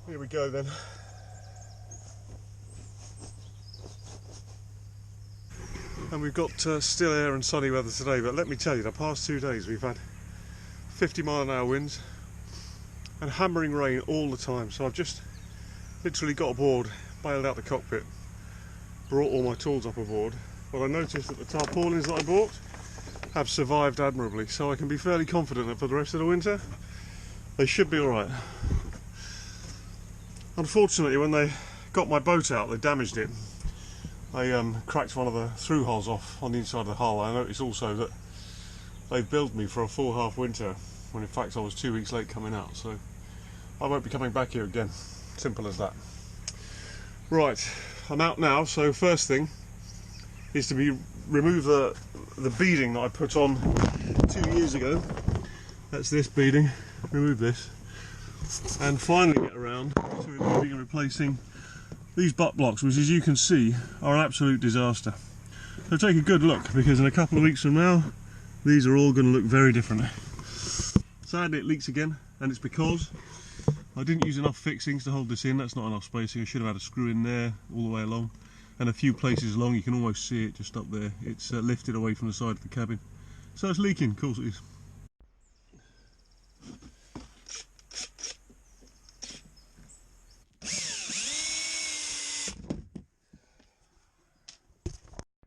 Here we go then. And we've got still air and sunny weather today, but let me tell you, the past 2 days we've had 50-mile-an-hour winds and hammering rain all the time. So I've just literally got aboard, bailed out the cockpit, brought all my tools up aboard, but I noticed that the tarpaulins that I bought have survived admirably, so I can be fairly confident that for the rest of the winter they should be alright. Unfortunately, when they got my boat out, they damaged it. They cracked one of the through holes off on the inside of the hull. I noticed also that they billed me for a full half winter, when in fact I was 2 weeks late coming out, so I won't be coming back here again. Simple as that. Right, I'm out now, so first thing is to remove the beading that I put on 2 years ago. That's this beading. Remove this. And finally get around to removing and replacing these butt blocks, which as you can see are an absolute disaster. So take a good look, because in a couple of weeks from now these are all going to look very different. Sadly it leaks again, and it's because I didn't use enough fixings to hold this in. That's not enough spacing. I should have had a screw in there all the way along, and a few places along. You can almost see it just up there. It's lifted away from the side of the cabin, so it's leaking. Of course it is.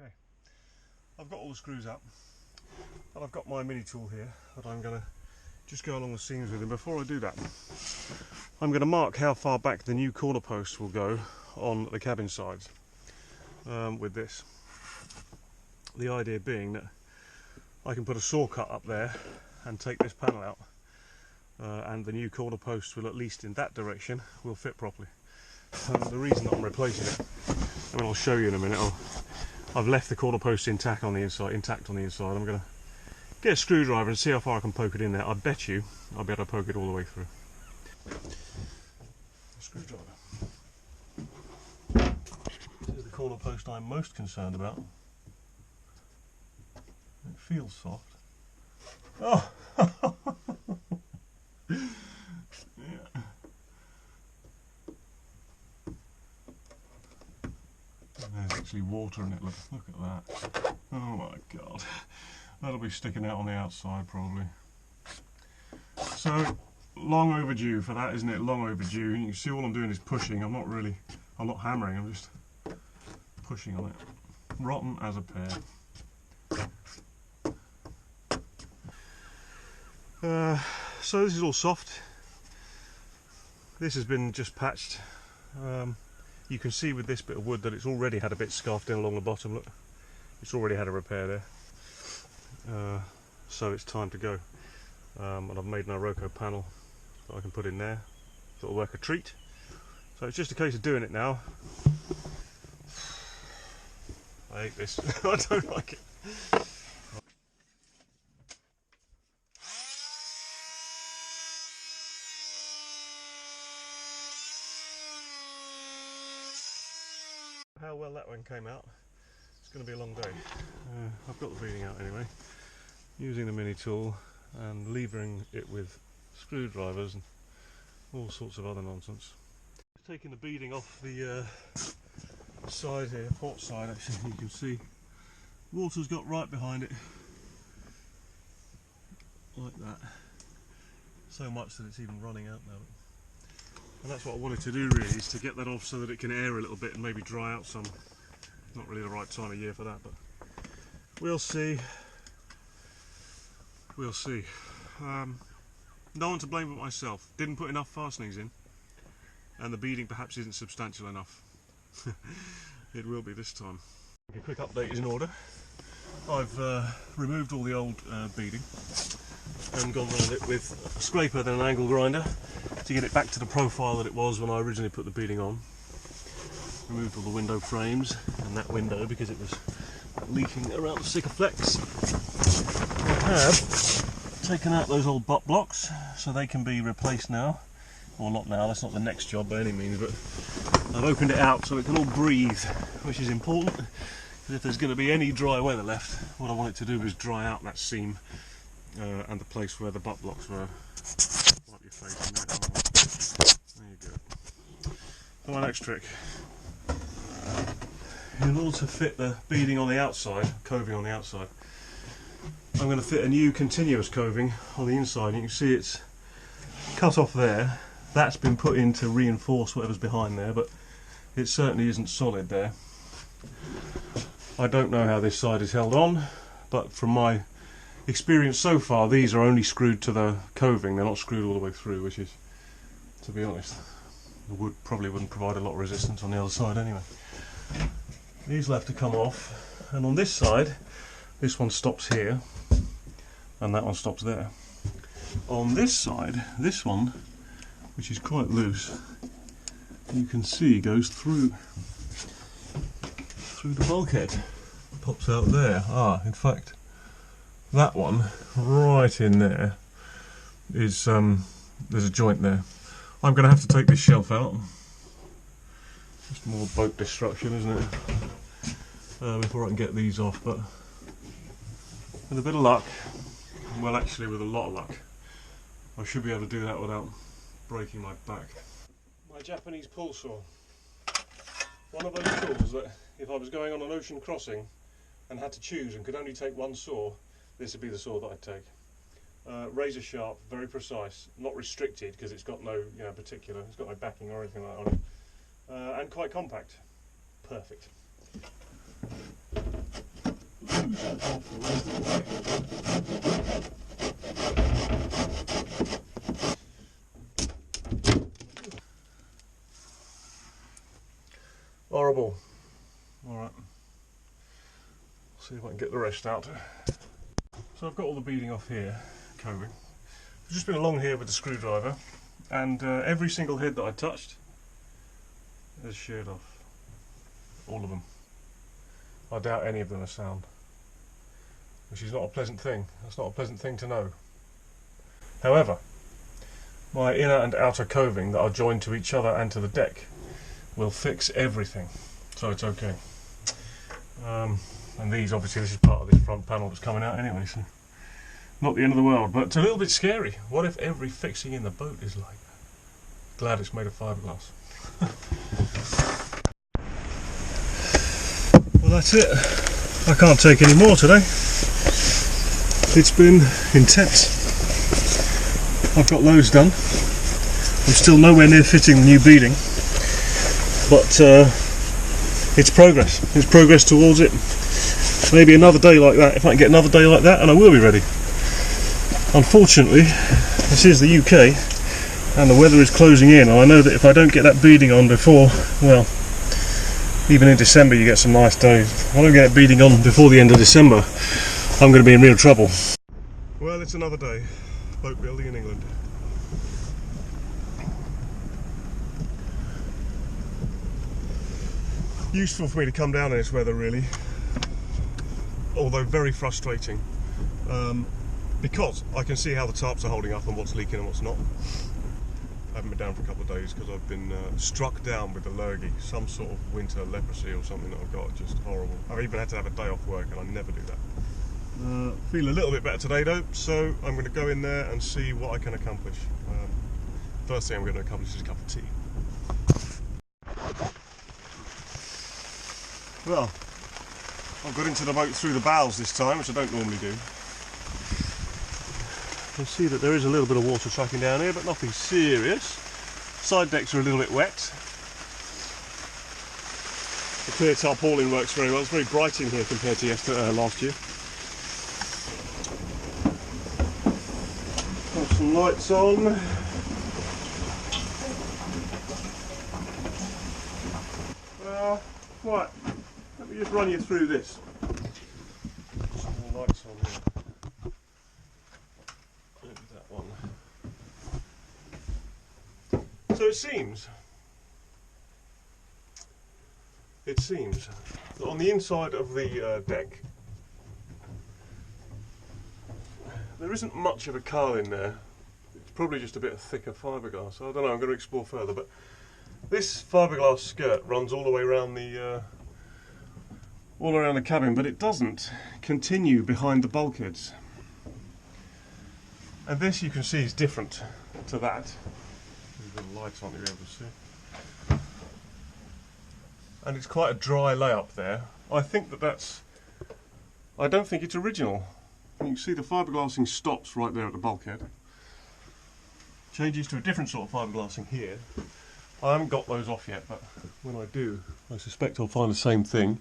Okay, I've got all the screws up, and I've got my mini tool here that I'm going to just go along the seams with. And before I do that, I'm going to mark how far back the new corner post will go on the cabin sides with this. The idea being that I can put a saw cut up there and take this panel out, and the new corner post will, at least in that direction, will fit properly. The reason that I'm replacing it, I mean, I'll show you in a minute. I've left the corner post intact on the inside. I'm going to get a screwdriver and see how far I can poke it in there. I bet you I'll be able to poke it all the way through. Screwdriver. This is the corner post I'm most concerned about. It feels soft. Oh! Yeah. There's actually water in it. Look at that. Oh my god. That'll be sticking out on the outside probably. So, long overdue for that, isn't it? Long overdue. You can see all I'm doing is pushing. I'm not hammering, I'm just pushing on it. Rotten as a pear. So this is all soft. This has been just patched. You can see with this bit of wood that it's already had a bit scarfed in along the bottom. Look, it's already had a repair there. So it's time to go. And I've made an Iroko panel that I can put in there. That'll work a treat. So it's just a case of doing it now. I hate this. I don't like it. How well that one came out. It's going to be a long day. I've got the beading out anyway, using the mini tool and levering it with screwdrivers and all sorts of other nonsense. Taking the beading off the side here, port side actually, you can see water's got right behind it, like that, so much that it's even running out now. And that's what I wanted to do really, is to get that off so that it can air a little bit and maybe dry out some. Not really the right time of year for that, but we'll see. We'll see. No one to blame but myself. Didn't put enough fastenings in, and the beading perhaps isn't substantial enough. It will be this time. A quick update is in order. I've removed all the old beading and gone around it with a scraper then an angle grinder to get it back to the profile that it was when I originally put the beading on. Removed all the window frames and that window because it was leaking around the Sikaflex. I have taken out those old butt blocks so they can be replaced now. Well, not now, that's not the next job by any means, but I've opened it out so it can all breathe, which is important, because if there's going to be any dry weather left, what I want it to do is dry out that seam and the place where the butt blocks were. Wipe your face in there. There you go. my next trick. In order to fit the beading on the outside, coving on the outside, I'm going to fit a new continuous coving on the inside. You can see it's cut off there. That's been put in to reinforce whatever's behind there, but it certainly isn't solid there. I don't know how this side is held on, but from my experience so far, these are only screwed to the coving. They're not screwed all the way through, which is, to be honest, the wood probably wouldn't provide a lot of resistance on the other side anyway. These will have to come off, and on this side, this one stops here, and that one stops there. On this side, this one, which is quite loose, you can see goes through the bulkhead, pops out there. In fact, that one right in there is there's a joint there. I'm going to have to take this shelf out. Just more boat destruction, isn't it? Before I can get these off, but with a bit of luck, well, actually with a lot of luck, I should be able to do that without breaking my back. My Japanese pull saw. One of those tools that if I was going on an ocean crossing and had to choose and could only take one saw, this would be the saw that I'd take. Razor sharp, very precise, not restricted because it's got no particular, it's got no backing or anything like that on it, and quite compact. Perfect. Horrible. Alright, see if I can get the rest out. So I've got all the beading off here, coving. I've just been along here with the screwdriver, and every single head that I touched has sheared off. All of them. I doubt any of them are sound, which is not a pleasant thing. That's not a pleasant thing to know. However, my inner and outer coving that are joined to each other and to the deck will fix everything, so it's okay. And these, obviously, this is part of this front panel that's coming out anyway, so not the end of the world, but a little bit scary. What if every fixing in the boat is like that? Glad it's made of fiberglass. Well, that's it. I can't take any more today. It's been intense. I've got loads done. I'm still nowhere near fitting the new beading, but it's progress. It's progress towards it. Maybe another day like that, if I can get another day like that, and I will be ready. Unfortunately, this is the UK, and the weather is closing in, and I know that if I don't get that beading on before, well, even in December you get some nice days. If I don't get it beading on before the end of December, I'm going to be in real trouble. Well, it's another day, boat building in England. Useful for me to come down in this weather, really, although very frustrating, because I can see how the tarps are holding up and what's leaking and what's not. I haven't been down for a couple of days because I've been struck down with the lurgy, some sort of winter leprosy or something that I've got, just horrible. I've even had to have a day off work, and I never do that. Feel a little bit better today though, so I'm going to go in there and see what I can accomplish. First thing I'm going to accomplish is a cup of tea. Well, I've got into the boat through the bows this time, which I don't normally do. You can see that there is a little bit of water tracking down here, but nothing serious. Side decks are a little bit wet. The clear tarpaulin works very well. It's very bright in here compared to last year. Got some lights on. Right, let me just run you through this. Some more lights on here. Maybe that one. So it seems that on the inside of the deck there isn't much of a carl in there. It's probably just a bit of thicker fiberglass. I don't know, I'm going to explore further, but this fiberglass skirt runs all the way around the cabin, but it doesn't continue behind the bulkheads. And this, you can see, is different to that. There's a little light on to be able to see. and it's quite a dry layup there. I think that's, I don't think it's original. You can see the fiberglassing stops right there at the bulkhead. Changes to a different sort of fiberglassing here. I haven't got those off yet, but when I do, I suspect I'll find the same thing.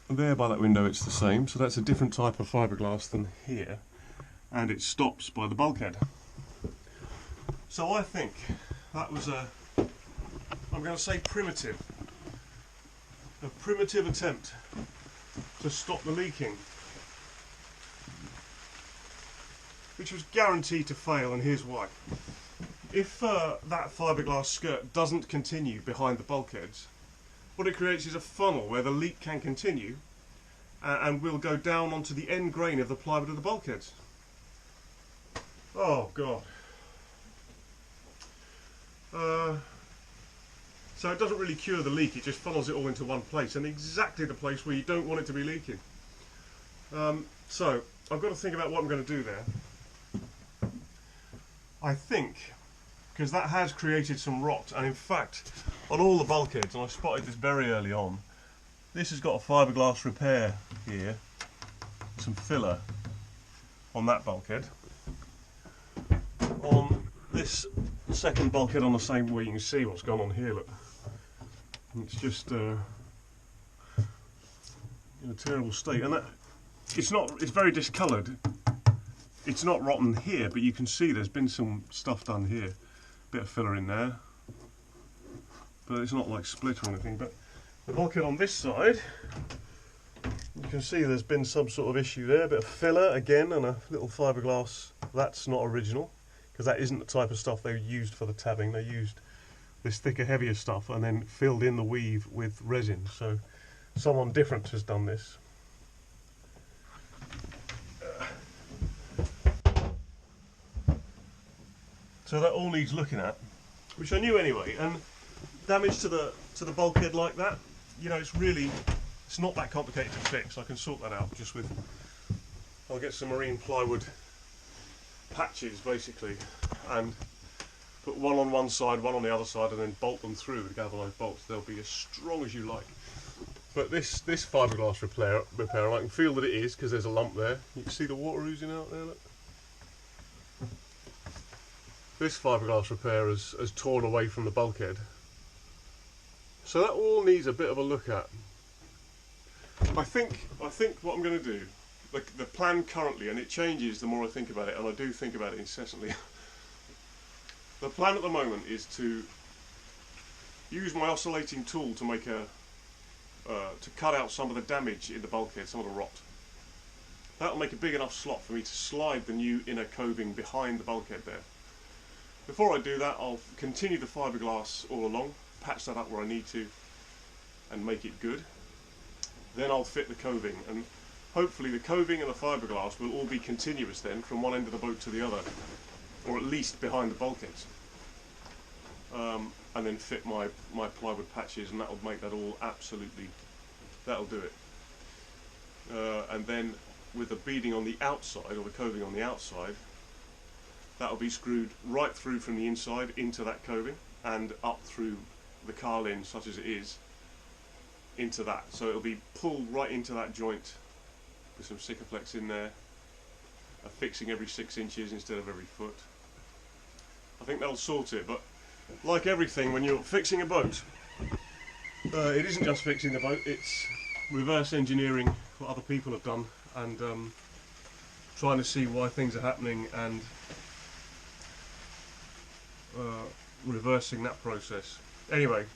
And there by that window it's the same, so that's a different type of fiberglass than here. And it stops by the bulkhead. So I think that was I'm going to say primitive. A primitive attempt to stop the leaking, which was guaranteed to fail, and here's why. If that fiberglass skirt doesn't continue behind the bulkheads, what it creates is a funnel where the leak can continue and will go down onto the end grain of the plywood of the bulkheads. Oh God. So it doesn't really cure the leak, it just funnels it all into one place, and exactly the place where you don't want it to be leaking. So I've got to think about what I'm going to do there. I think, because that has created some rot, and in fact on all the bulkheads, and I spotted this very early on, this has got a fiberglass repair here, some filler on that bulkhead. On this second bulkhead on the same wall, you can see what's gone on here, look. It's just in a terrible state, and that it's very discoloured. It's not rotten here, but you can see there's been some stuff done here. Bit of filler in there, but it's not like split or anything. But the bulkhead on this side, you can see there's been some sort of issue there. A bit of filler again, and a little fiberglass. That's not original, because that isn't the type of stuff they used for the tabbing. They used this thicker, heavier stuff and then filled in the weave with resin. So someone different has done this. So that all needs looking at, which I knew anyway. And damage to the bulkhead like that, you know, it's not that complicated to fix. I can sort that out just with, I'll get some marine plywood patches basically, and put one on one side, one on the other side, and then bolt them through with galvanised bolts. They'll be as strong as you like. But this fiberglass repair, and I can feel that it is, because there's a lump there. You can see the water oozing out there, look. This fiberglass repair has torn away from the bulkhead. So that all needs a bit of a look at. I think what I'm going to do, the plan currently, and it changes the more I think about it, and I do think about it incessantly. The plan at the moment is to use my oscillating tool to make to cut out some of the damage in the bulkhead, some of the rot. That'll make a big enough slot for me to slide the new inner coving behind the bulkhead there. Before I do that, I'll continue the fiberglass all along, patch that up where I need to, and make it good. Then I'll fit the coving, and hopefully the coving and the fiberglass will all be continuous then, from one end of the boat to the other, or at least behind the bulkheads. And then fit my plywood patches, and that'll make that all absolutely, that'll do it. And then with the beading on the outside, or the coving on the outside, that'll be screwed right through from the inside into that coving and up through the carlin, such as it is, into that. So it'll be pulled right into that joint with some Sikaflex in there, fixing every 6 inches instead of every foot. I think that'll sort it, but like everything when you're fixing a boat, it isn't just fixing the boat, it's reverse engineering what other people have done, and trying to see why things are happening and reversing that process. Anyway,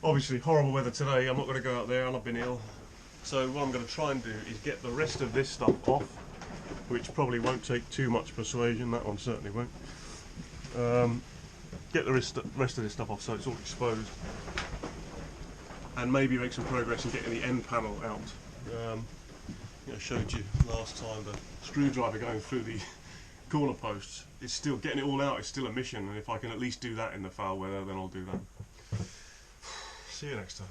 obviously horrible weather today, I'm not going to go out there and I've been ill, so what I'm going to try and do is get the rest of this stuff off, which probably won't take too much persuasion, that one certainly won't. Get the rest of this stuff off so it's all exposed, and maybe make some progress in getting the end panel out. I showed you last time the screwdriver going through the corner posts. It's still, getting it all out is still a mission, and if I can at least do that in the foul weather, then I'll do that. See you next time.